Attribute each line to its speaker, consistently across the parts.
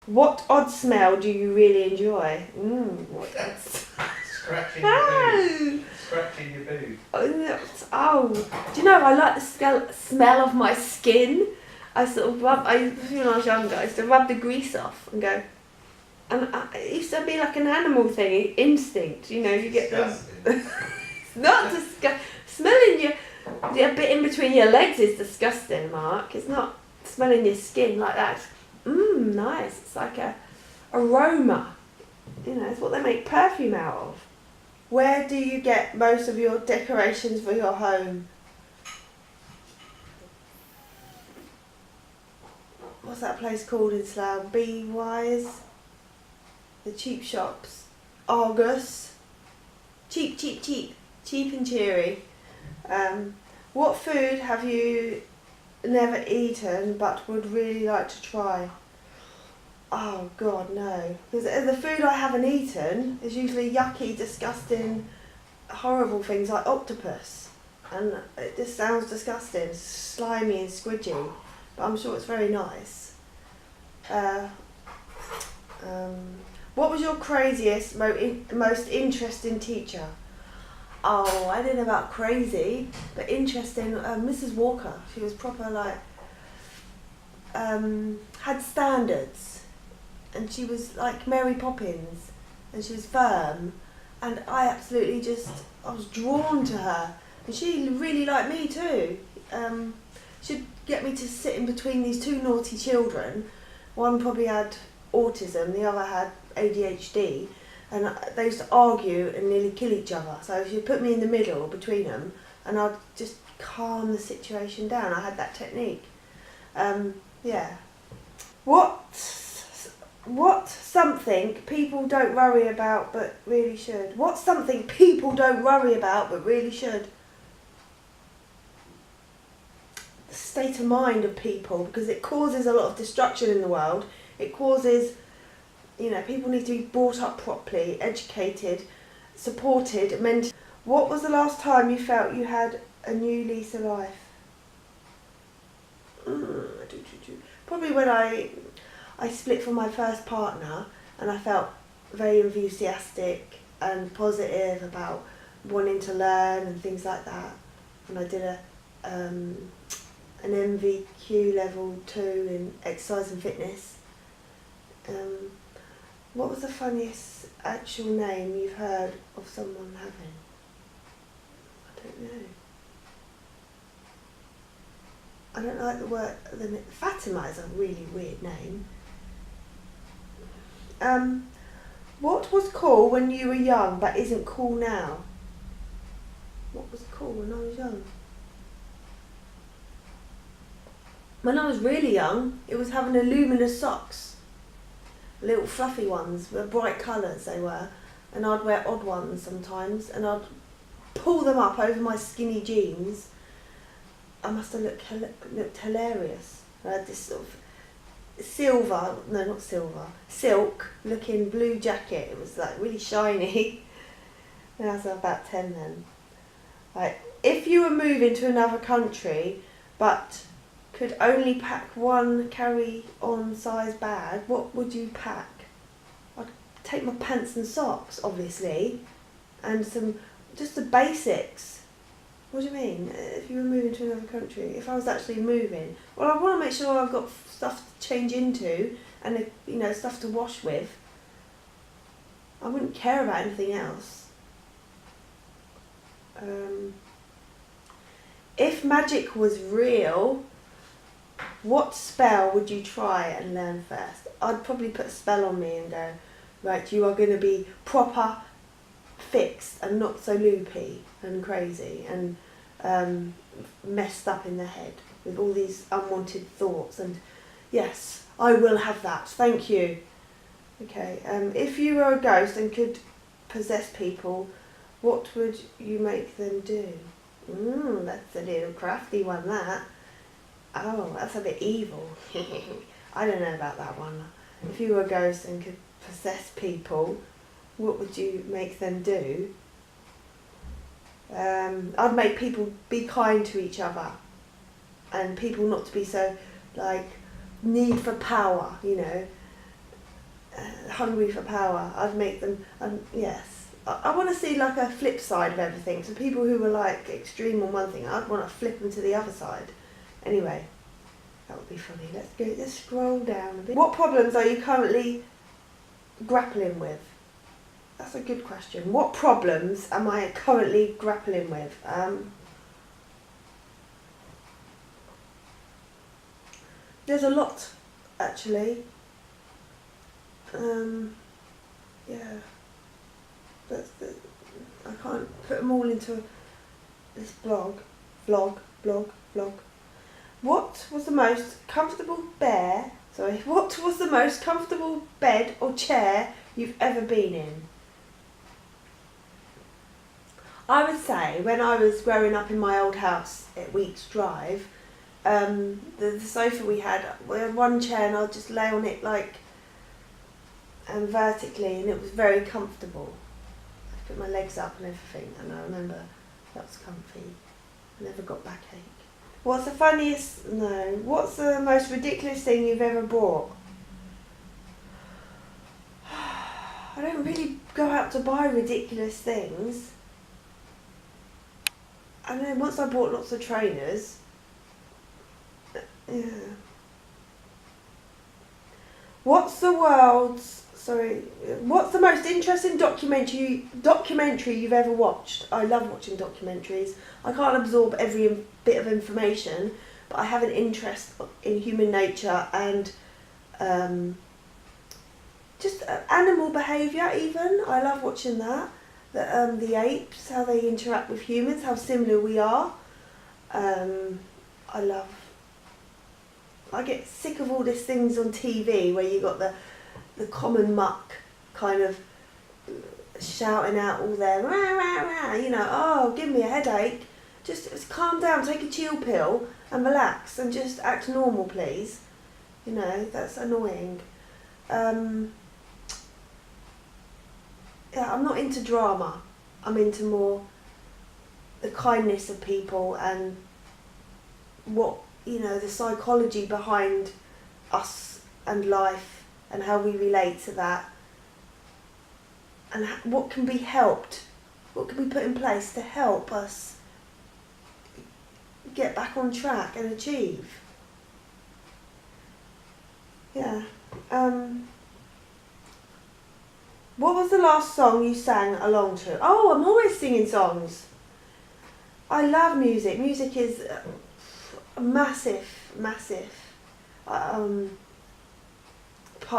Speaker 1: What odd smell do you really enjoy? What odd smell?
Speaker 2: Scratching your boob. Scratching your boob.
Speaker 1: Do you know, I like the smell of my skin. I sort of when I was younger, I used to rub the grease off and go, and it used to be like an animal thing, instinct, you get
Speaker 2: Disgusting.
Speaker 1: It's not disgusting. Smelling a bit in between your legs is disgusting, Mark. It's not smelling your skin like that. Nice. It's like a aroma. It's what they make perfume out of. Where do you get most of your decorations for your home? What's that place called in Slough? B-Wise? The cheap shops. Argus. Cheap. Cheap and cheery. What food have you never eaten but would really like to try? Oh God, no. Because the food I haven't eaten is usually yucky, disgusting, horrible things like octopus. And it just sounds disgusting, slimy and squidgy. But I'm sure it's very nice. What was your craziest, most interesting teacher? Oh, I don't know about crazy, but interesting. Mrs. Walker, she was proper had standards. And she was like Mary Poppins, and she was firm, and I was drawn to her, and she really liked me too. She'd get me to sit in between these two naughty children. One probably had autism, the other had ADHD, and they used to argue and nearly kill each other. So she'd put me in the middle between them, and I'd just calm the situation down. I had that technique. Yeah. What's something people don't worry about but really should? What's something people don't worry about but really should? The state of mind of people, because it causes a lot of destruction in the world. It causes, people need to be brought up properly, educated, supported, mentored. What was the last time you felt you had a new lease of life? Probably when I split from my first partner, and I felt very enthusiastic and positive about wanting to learn and things like that. And I did an MVQ level 2 in exercise and fitness. What was the funniest actual name you've heard of someone having? I don't know. I don't like the word. Fatima is a really weird name. What was cool when you were young but isn't cool now? What was cool when I was young? When I was really young, it was having luminous socks. Little fluffy ones, with bright colours they were. And I'd wear odd ones sometimes, and I'd pull them up over my skinny jeans. I must have looked hilarious. I had this sort of silk looking blue jacket. It was like really shiny. I was about 10 then. Like, if you were moving to another country but could only pack one carry-on size bag, what would you pack? I'd take my pants and socks, obviously, and just the basics. What do you mean? If you were moving to another country? If I was actually moving? Well, I want to make sure I've got stuff to change into and, stuff to wash with. I wouldn't care about anything else. If magic was real, what spell would you try and learn first? I'd probably put a spell on me and go, right, you are going to be proper fixed and not so loopy and crazy and messed up in the head with all these unwanted thoughts, and yes, I will have that, thank you. Okay, if you were a ghost and could possess people, what would you make them do? That's a little crafty one, that. Oh, that's a bit evil. I don't know about that one. If you were a ghost and could possess people, what would you make them do? I'd make people be kind to each other, and people not to be so, need for power, hungry for power. I'd make them, yes. I want to see like a flip side of everything. So people who were like extreme on one thing, I'd want to flip them to the other side. Anyway, that would be funny. Let's scroll down a bit. What problems are you currently grappling with? That's a good question. What problems am I currently grappling with? There's a lot, actually. Yeah. I can't put them all into this vlog. What was the most comfortable What was the most comfortable bed or chair you've ever been in? I would say when I was growing up in my old house at Weeks Drive, the sofa we had one chair and I'd just lay on it like vertically, and it was very comfortable. I put my legs up and everything, and I remember that was comfy. I never got backache. What's the most ridiculous thing you've ever bought? I don't really go out to buy ridiculous things. I know once I bought lots of trainers. Yeah. What's the most interesting documentary you've ever watched? I love watching documentaries. I can't absorb every bit of information, but I have an interest in human nature and just animal behaviour even. I love watching that. The apes, how they interact with humans, how similar we are. I get sick of all these things on TV where you got the common muck kind of shouting out all their rah, rah, rah, oh, give me a headache. Just calm down, take a chill pill and relax and just act normal, please. That's annoying. Yeah, I'm not into drama. I'm into more the kindness of people and what, the psychology behind us and life and how we relate to that and what can be helped, what can be put in place to help us get back on track and achieve. Yeah. What was the last song you sang along to? Oh, I'm always singing songs. I love music. Music is a massive part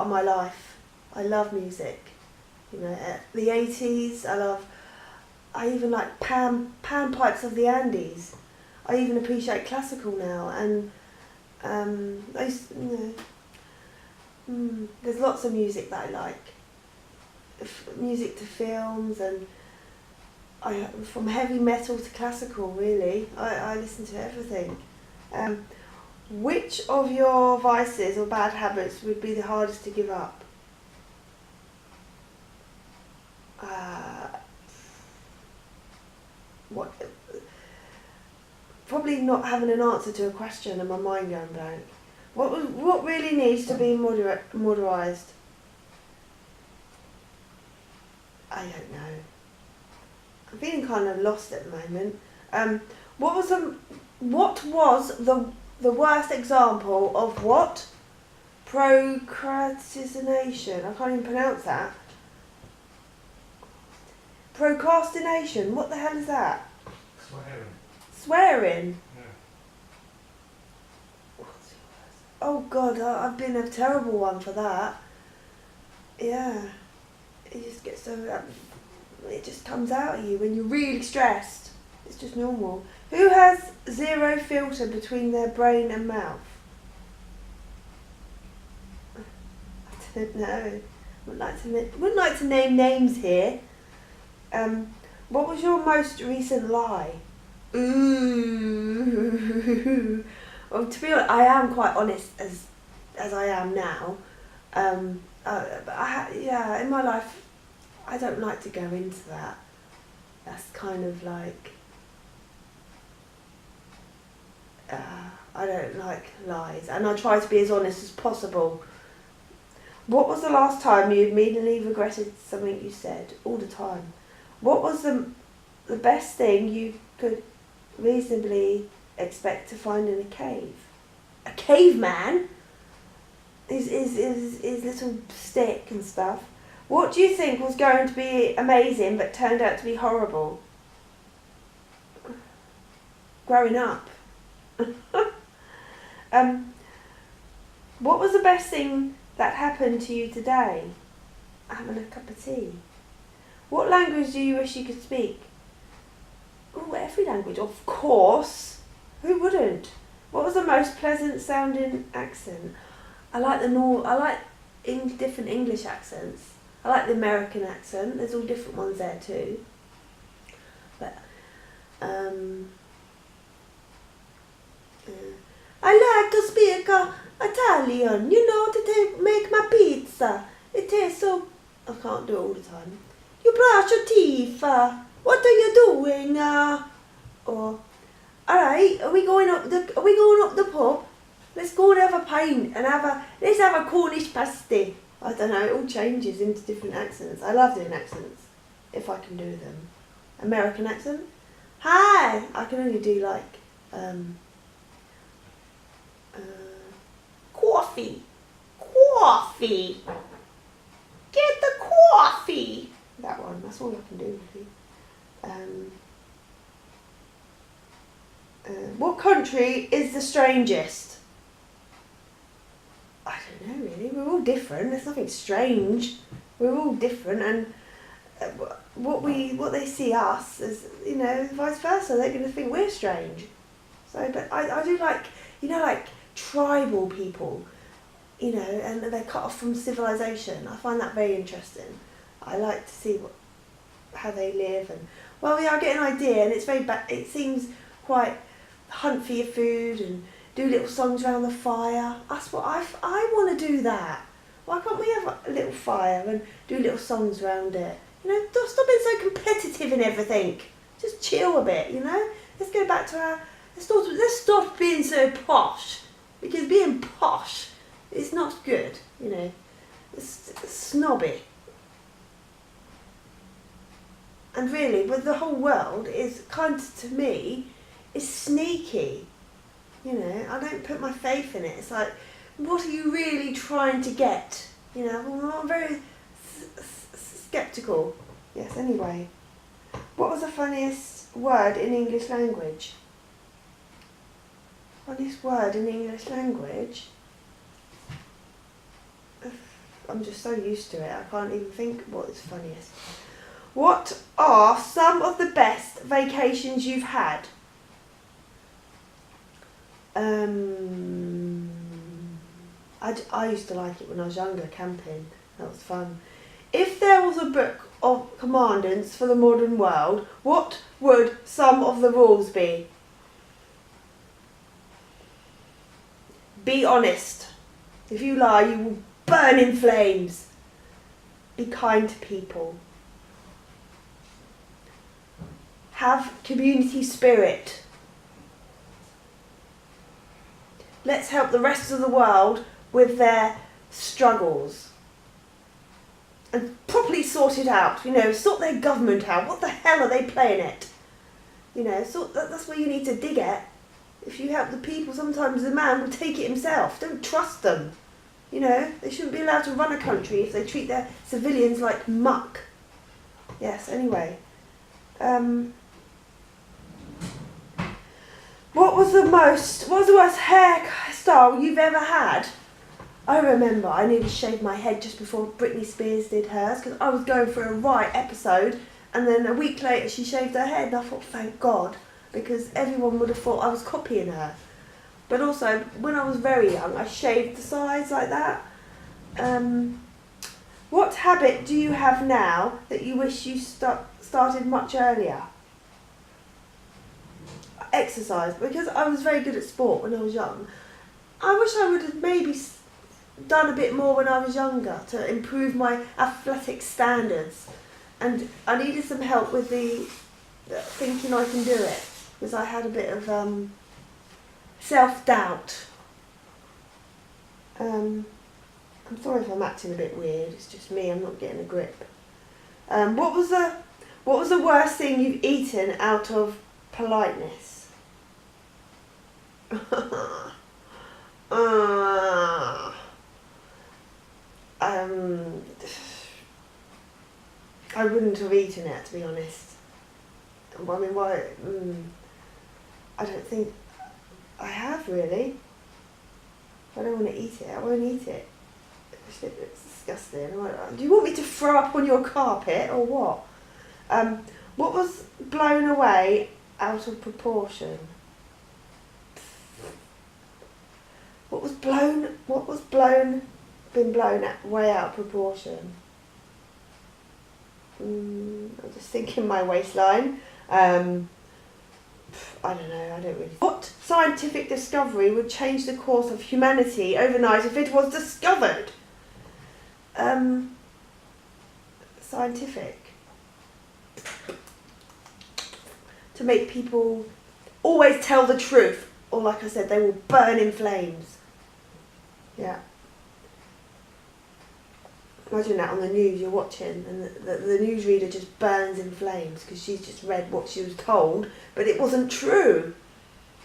Speaker 1: of my life. I love music. The 80s. I even like pan pipes of the Andes. I even appreciate classical now, and there's lots of music that I like. Music to films, and from heavy metal to classical, really. I listen to everything. Which of your vices or bad habits would be the hardest to give up? Probably not having an answer to a question and my mind going blank. What really needs to be modernised? I don't know. I'm feeling kind of lost at the moment. What was the worst example of what? Procrastination. I can't even pronounce that. Procrastination. What the hell is that? Swearing?
Speaker 2: Yeah.
Speaker 1: Oh God, I've been a terrible one for that. Yeah. It just gets it just comes out of you when you're really stressed. It's just normal. Who has zero filter between their brain and mouth? I don't know. Wouldn't like to name names here. What was your most recent lie? Ooh. Well, to be honest, I am quite honest as I am now. But in my life, I don't like to go into that. That's kind of like, I don't like lies, and I try to be as honest as possible. What was the last time you immediately regretted something you said? All the time. What was the best thing you could reasonably expect to find in a cave? A caveman? His little stick and stuff. What do you think was going to be amazing but turned out to be horrible? Growing up. What was the best thing that happened to you today? Having a cup of tea. What language do you wish you could speak? Oh, every language, of course. Who wouldn't? What was the most pleasant sounding accent? I like different English accents. I like the American accent. There's all different ones there too. But I like to speak Italian. You know, to make my pizza. It tastes so. I can't do it all the time. You brush your teeth. What are you doing? Or, all right. Are we going up the pub? Let's go and have a pint and let's have a Cornish pasty. I don't know, it all changes into different accents. I love doing accents, if I can do them. American accent? Hi! I can only do like, coffee. Coffee. Get the coffee. That one, that's all I can do really. What country is the strangest? I don't know really, we're all different, there's nothing strange. We're all different and what they see us as, you know, vice versa, they're going to think we're strange. So, but I do like, you know, like tribal people, you know, and they're cut off from civilization. I find that very interesting. I like to see how they live and, well, yeah, I get an idea and it's it seems quite hunt for your food and do little songs around the fire. That's what I want to do that. Why can't we have a little fire and do little songs around it? You know, don't stop being so competitive in everything. Just chill a bit, you know? Let's go back to let's stop being so posh. Because being posh is not good, you know. It's snobby. And really, with the whole world, is kind of, to me, is sneaky. You know, I don't put my faith in it. It's like, what are you really trying to get? You know, I'm very sceptical. Yes, anyway. What was the funniest word in English language? Funniest word in English language? I'm just so used to it, I can't even think what is funniest. What are some of the best vacations you've had? I used to like it when I was younger, camping. That was fun. If there was a book of commandments for the modern world, what would some of the rules be? Be honest. If you lie, you will burn in flames. Be kind to people. Have community spirit. Let's help the rest of the world with their struggles. And properly sort it out. You know, sort their government out. What the hell are they playing at? You know, that's where you need to dig at. If you help the people, sometimes the man will take it himself. Don't trust them. You know, they shouldn't be allowed to run a country if they treat their civilians like muck. Yes, anyway. What was the worst hairstyle you've ever had? I remember I nearly shaved my head just before Britney Spears did hers because I was going for a right episode and then a week later she shaved her head and I thought, thank God, because everyone would have thought I was copying her. But also, when I was very young, I shaved the sides like that. What habit do you have now that you wish you started much earlier? Exercise, because I was very good at sport when I was young. I wish I would have maybe done a bit more when I was younger to improve my athletic standards, and I needed some help with the thinking I can do it, because I had a bit of self-doubt. I'm sorry if I'm acting a bit weird. It's just me. I'm not getting a grip. What was the worst thing you've eaten out of politeness? I wouldn't have eaten it, to be honest. I mean, why? I don't think I have really. I don't want to eat it. I won't eat it. It's disgusting. Do you want me to throw up on your carpet or what? What was blown away out of proportion? What was blown way out of proportion? I'm just thinking my waistline. I don't know, I don't really. What scientific discovery would change the course of humanity overnight if it was discovered? Scientific. To make people always tell the truth, or like I said, they will burn in flames. Yeah. Imagine that on the news you're watching and the newsreader just burns in flames because she's just read what she was told, but it wasn't true.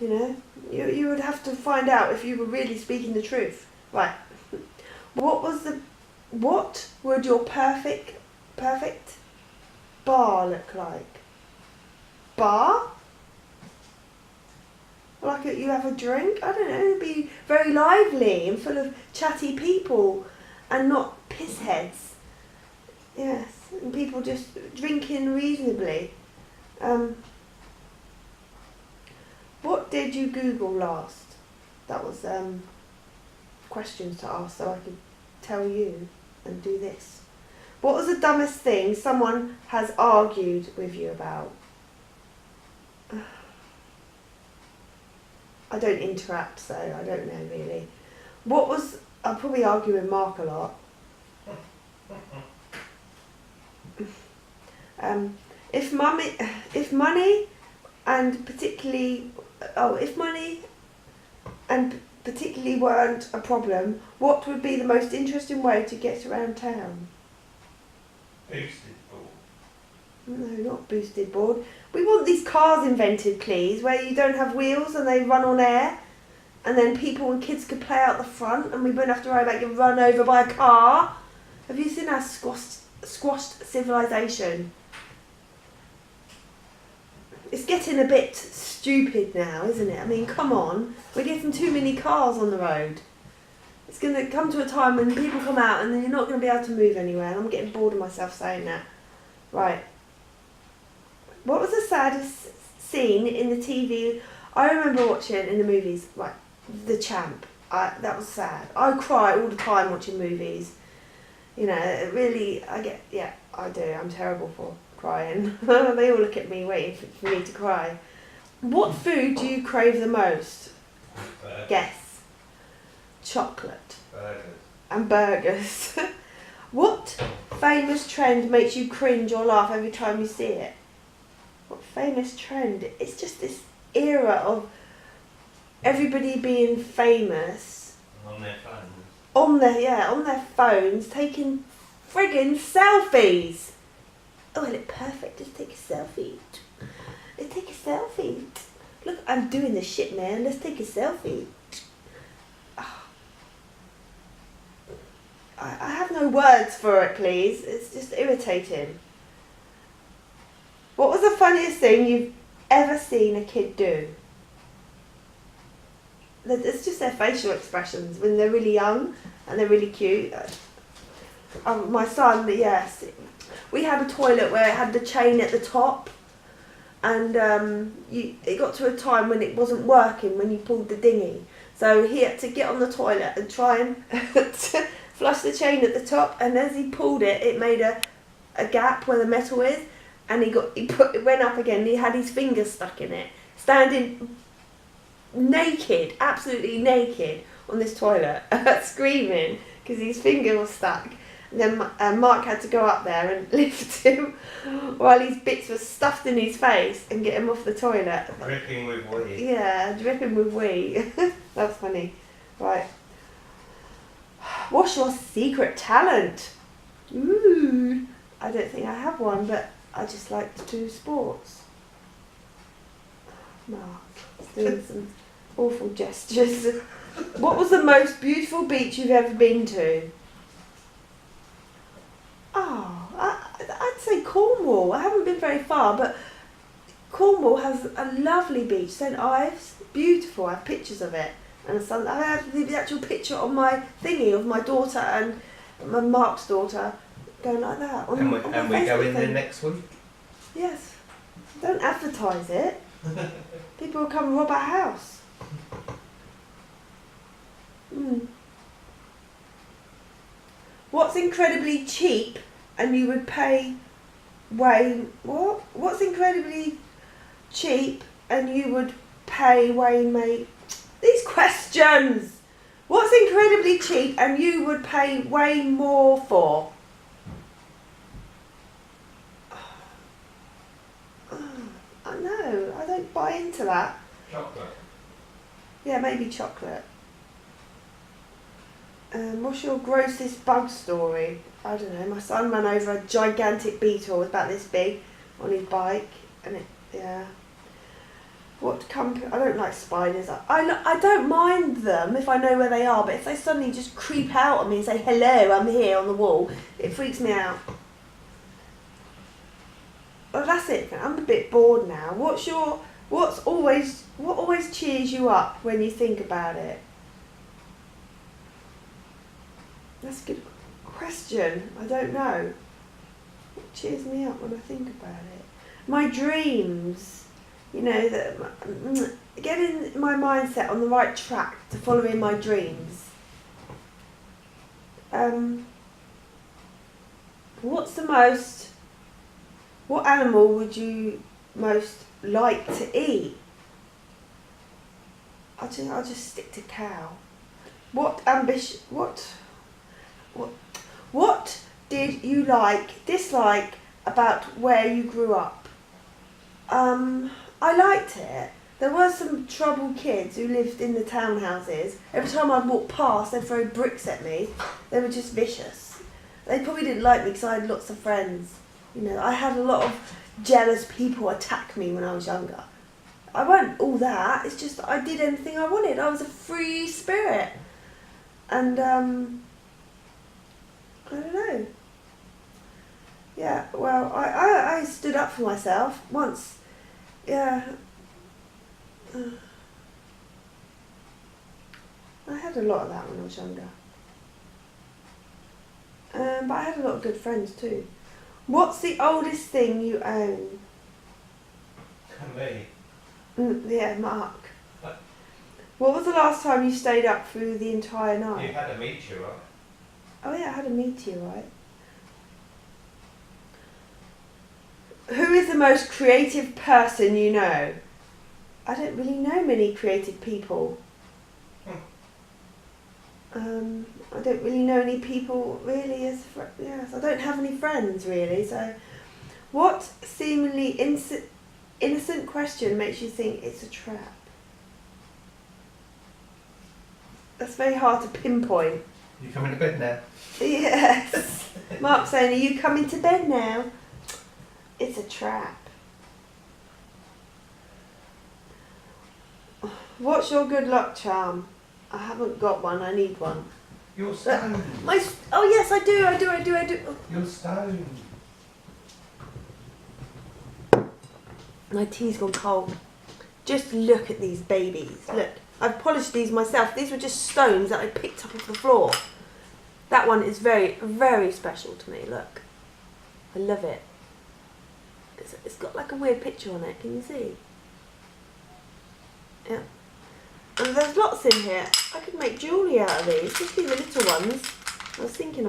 Speaker 1: You know, you would have to find out if you were really speaking the truth. Right. What would your perfect bar look like? Bar? Like you have a drink? I don't know, it'd be very lively and full of chatty people and not piss heads. Yes, and people just drinking reasonably. What did you Google last? That was questions to ask so I could tell you and do this. What was the dumbest thing someone has argued with you about? I don't interact, so I don't know really. I'll probably argue with Mark a lot. If money and particularly weren't a problem, what would be the most interesting way to get around town?
Speaker 2: Boosted board.
Speaker 1: No, not boosted board. We want these cars invented, please, where you don't have wheels and they run on air, and then people and kids could play out the front, and we wouldn't have to worry about getting run over by a car. Have you seen our squashed civilization? It's getting a bit stupid now, isn't it? I mean, come on. We're getting too many cars on the road. It's going to come to a time when people come out and then you're not going to be able to move anywhere. And I'm getting bored of myself saying that. Right. What was the saddest scene in the TV? I remember watching in the movies, like, The Champ. That was sad. I cry all the time watching movies. You know, it really, I do. I'm terrible for crying. They all look at me waiting for me to cry. What food do you crave the most?
Speaker 2: Burgers.
Speaker 1: Guess. Chocolate.
Speaker 2: Burgers.
Speaker 1: And burgers. What famous trend makes you cringe or laugh every time you see it? What famous trend? It's just this era of everybody being famous.
Speaker 2: On their phones.
Speaker 1: On their phones, taking friggin' selfies. Oh, I look perfect. Just take a selfie. Let's take a selfie. Look, I'm doing this shit, man. Let's take a selfie. Oh. I have no words for it, please. It's just irritating. What was the funniest thing you've ever seen a kid do? It's just their facial expressions when they're really young and they're really cute. My son, yes, we had a toilet where it had the chain at the top, and it got to a time when it wasn't working when you pulled the dinghy. So he had to get on the toilet and try and flush the chain at the top, and as he pulled it, it made a gap where the metal is, and it went up again, and he had his fingers stuck in it, standing naked, absolutely naked on this toilet, screaming because his finger was stuck. And then Mark had to go up there and lift him while his bits were stuffed in his face and get him off the toilet.
Speaker 2: Dripping with wee.
Speaker 1: Yeah, dripping with wee. That's funny. Right. What What's your secret talent? Ooh, I don't think I have one, but I just like to do sports. Mark, it's doing some awful gestures. What was the most beautiful beach you've ever been to? Oh, I'd say Cornwall. I haven't been very far, but Cornwall has a lovely beach. St Ives, beautiful. I have pictures of it. And I have the actual picture on my thingy of my daughter and my Mark's daughter going like that.
Speaker 2: And we go in there next week.
Speaker 1: Yes. Don't advertise it. People will come and rob our house. What's incredibly cheap and you would pay way... What? What's incredibly cheap and you would pay way... These questions! What's incredibly cheap and you would pay way more for? I know, I don't buy into that.
Speaker 2: Chocolate.
Speaker 1: Yeah, maybe chocolate. What's your grossest bug story? I don't know, my son ran over a gigantic beetle, it was about this big, on his bike, and what company? I don't like spiders. I don't mind them if I know where they are, but if they suddenly just creep out on me and say, hello, I'm here on the wall, it freaks me out. Well, that's it. I'm a bit bored now. What always cheers you up when you think about it? That's a good question. I don't know. What cheers me up when I think about it? My dreams. You know, getting my mindset on the right track to following my dreams. What animal would you most like to eat? I'll just stick to cow. What did you dislike about where you grew up? I liked it. There were some troubled kids who lived in the townhouses. Every time I'd walk past, they'd throw bricks at me. They were just vicious. They probably didn't like me because I had lots of friends. You know, I had a lot of jealous people attack me when I was younger. I wasn't all that. It's just I did anything I wanted. I was a free spirit. And, I don't know. Yeah, well, I stood up for myself once. Yeah. I had a lot of that when I was younger. But I had a lot of good friends too. What's the oldest thing you own?
Speaker 2: Me.
Speaker 1: Yeah, Mark. What was the last time you stayed up through the entire night?
Speaker 2: You had a meteorite.
Speaker 1: Oh yeah, I had a meteorite. Who is the most creative person you know? I don't really know many creative people. I don't really know any people really yes, I don't have any friends really, so what seemingly innocent question makes you think it's a trap? That's very hard to pinpoint.
Speaker 2: You coming to bed now?
Speaker 1: Yes. Mark's saying, are you coming to bed now? It's a trap. What's your good luck charm? I haven't got one, I need one.
Speaker 2: You're stoned.
Speaker 1: Oh yes, I do.
Speaker 2: You're stoned.
Speaker 1: My tea's gone cold. Just look at these babies. Look, I've polished these myself. These were just stones that I picked up off the floor. That one is very, very special to me. Look, I love it. It's got like a weird picture on it. Can you see? Yeah. And there's lots in here. I could make jewellery out of these, especially the little ones. I was thinking